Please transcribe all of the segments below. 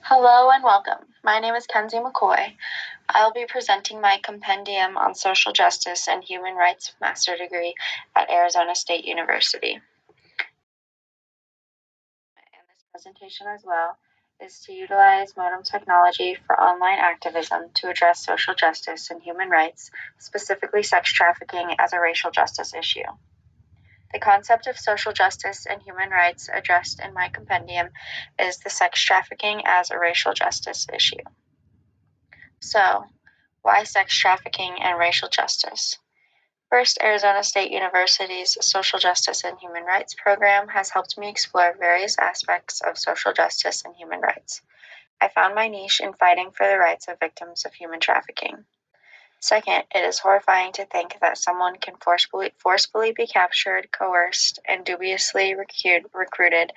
Hello and welcome. My name is Kenzie McCoy. I'll be presenting my Compendium on Social Justice and Human Rights Master degree at Arizona State University. And this presentation as well is to utilize modem technology for online activism to address social justice and human rights, specifically sex trafficking as a racial justice issue. The concept of social justice and human rights addressed in my compendium is the sex trafficking as a racial justice issue. So, why sex trafficking and racial justice? First, Arizona State University's Social Justice and Human Rights program has helped me explore various aspects of social justice and human rights. I found my niche in fighting for the rights of victims of human trafficking. Second, it is horrifying to think that someone can forcefully be captured, coerced, and dubiously recruited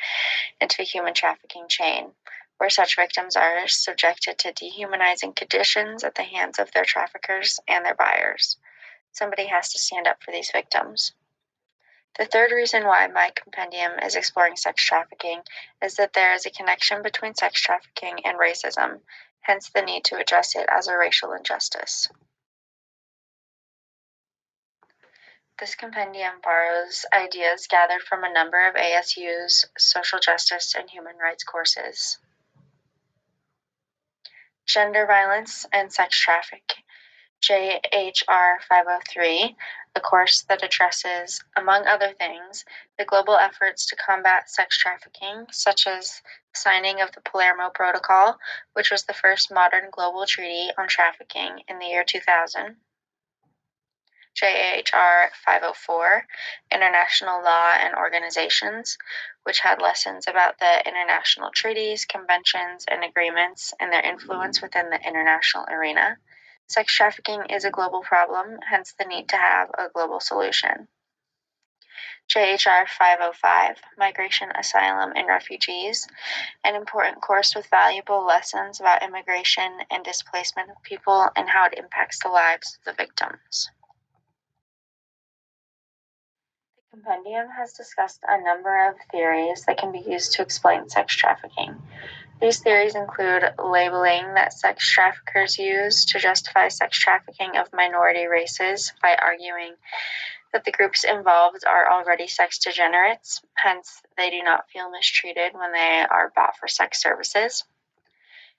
into a human trafficking chain, where such victims are subjected to dehumanizing conditions at the hands of their traffickers and their buyers. Somebody has to stand up for these victims. The third reason why my compendium is exploring sex trafficking is that there is a connection between sex trafficking and racism, hence the need to address it as a racial injustice. This compendium borrows ideas gathered from a number of ASU's social justice and human rights courses. Gender violence and sex trafficking, JHR 503, a course that addresses, among other things, the global efforts to combat sex trafficking, such as signing of the Palermo Protocol, which was the first modern global treaty on trafficking in the year 2000. JHR 504, International Law and Organizations, which had lessons about the international treaties, conventions, and agreements and their influence within the international arena. Sex trafficking is a global problem, hence the need to have a global solution. JHR 505, Migration, Asylum, and Refugees, an important course with valuable lessons about immigration and displacement of people and how it impacts the lives of the victims. The compendium has discussed a number of theories that can be used to explain sex trafficking. These theories include labeling that sex traffickers use to justify sex trafficking of minority races by arguing that the groups involved are already sex degenerates, hence they do not feel mistreated when they are bought for sex services.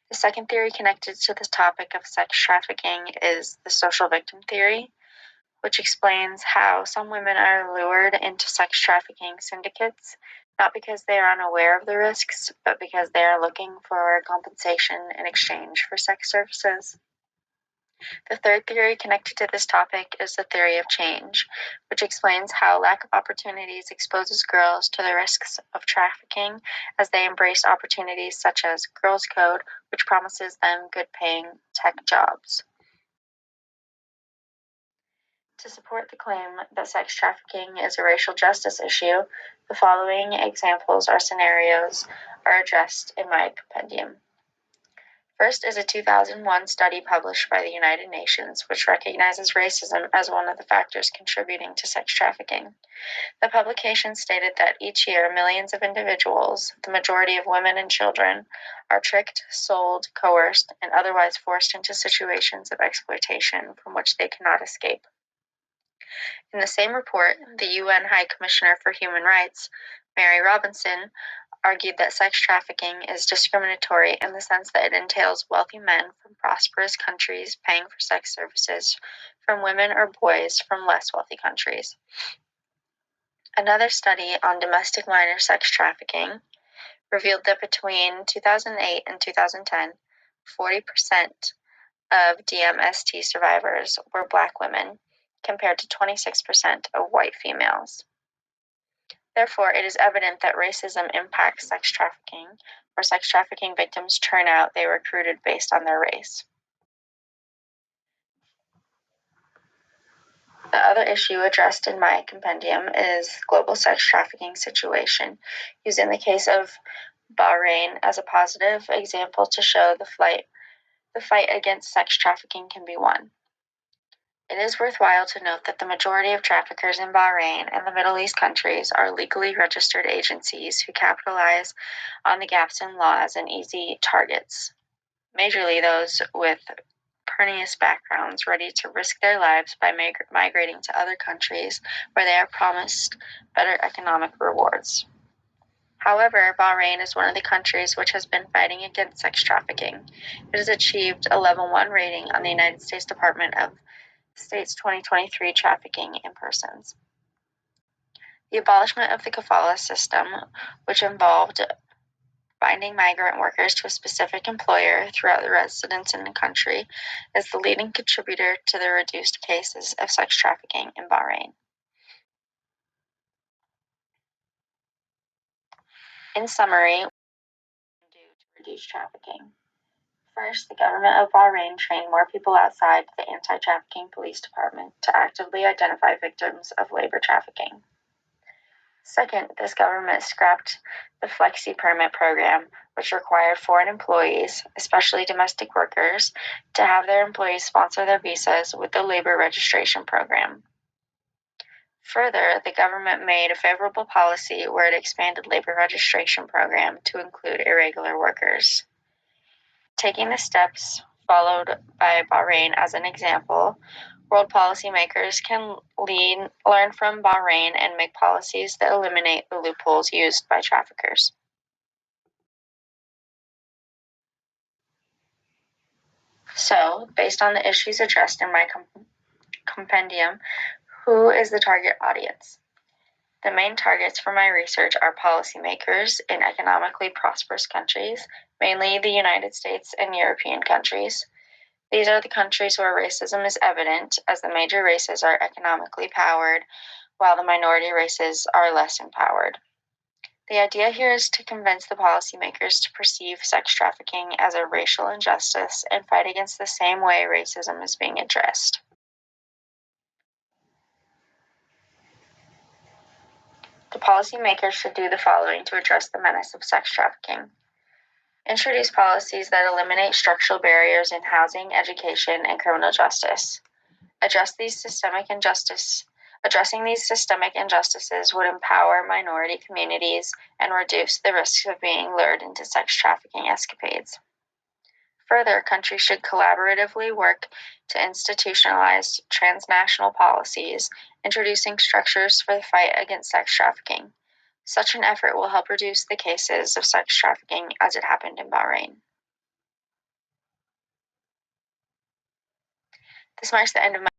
The second theory connected to the topic of sex trafficking is the social victim theory, which explains how some women are lured into sex trafficking syndicates, not because they are unaware of the risks, but because they are looking for compensation in exchange for sex services. The third theory connected to this topic is the theory of change, which explains how lack of opportunities exposes girls to the risks of trafficking as they embrace opportunities such as Girls' Code, which promises them good-paying tech jobs. To support the claim that sex trafficking is a racial justice issue, the following examples or scenarios are addressed in my compendium. First is a 2001 study published by the United Nations, which recognizes racism as one of the factors contributing to sex trafficking. The publication stated that each year millions of individuals, the majority of women and children, are tricked, sold, coerced, and otherwise forced into situations of exploitation from which they cannot escape. In the same report, the UN High Commissioner for Human Rights, Mary Robinson, argued that sex trafficking is discriminatory in the sense that it entails wealthy men from prosperous countries paying for sex services from women or boys from less wealthy countries. Another study on domestic minor sex trafficking revealed that between 2008 and 2010, 40% of DMST survivors were Black women, compared to 26% of white females. Therefore, it is evident that racism impacts sex trafficking, where sex trafficking victims turn out they were recruited based on their race. The other issue addressed in my compendium is global sex trafficking situation, using the case of Bahrain as a positive example to show the fight against sex trafficking can be won. It is worthwhile to note that the majority of traffickers in Bahrain and the Middle East countries are legally registered agencies who capitalize on the gaps in law as an easy targets, majorly those with pernicious backgrounds ready to risk their lives by migrating to other countries where they are promised better economic rewards. However, Bahrain is one of the countries which has been fighting against sex trafficking. It has achieved a level 1 rating on the United States Department of State's 2023 Trafficking in Persons. The abolishment of the kafala system, which involved binding migrant workers to a specific employer throughout the residence in the country, is the leading contributor to the reduced cases of sex trafficking in Bahrain. In summary, what can we do to reduce trafficking? First, the government of Bahrain trained more people outside the anti-trafficking police department to actively identify victims of labor trafficking. Second, this government scrapped the Flexi Permit program, which required foreign employees, especially domestic workers, to have their employees sponsor their visas with the labor registration program. Further, the government made a favorable policy where it expanded labor registration program to include irregular workers. Taking the steps followed by Bahrain as an example, world policymakers can learn from Bahrain and make policies that eliminate the loopholes used by traffickers. So, based on the issues addressed in my compendium, who is the target audience? The main targets for my research are policymakers in economically prosperous countries, mainly the United States and European countries. These are the countries where racism is evident, as the major races are economically powered, while the minority races are less empowered. The idea here is to convince the policymakers to perceive sex trafficking as a racial injustice and fight against the same way racism is being addressed. The policymakers should do the following to address the menace of sex trafficking. Introduce policies that eliminate structural barriers in housing, education, and criminal justice. Addressing these systemic injustices would empower minority communities and reduce the risks of being lured into sex trafficking escapades. Further, countries should collaboratively work to institutionalize transnational policies, introducing structures for the fight against sex trafficking. Such an effort will help reduce the cases of sex trafficking as it happened in Bahrain. This marks the end of my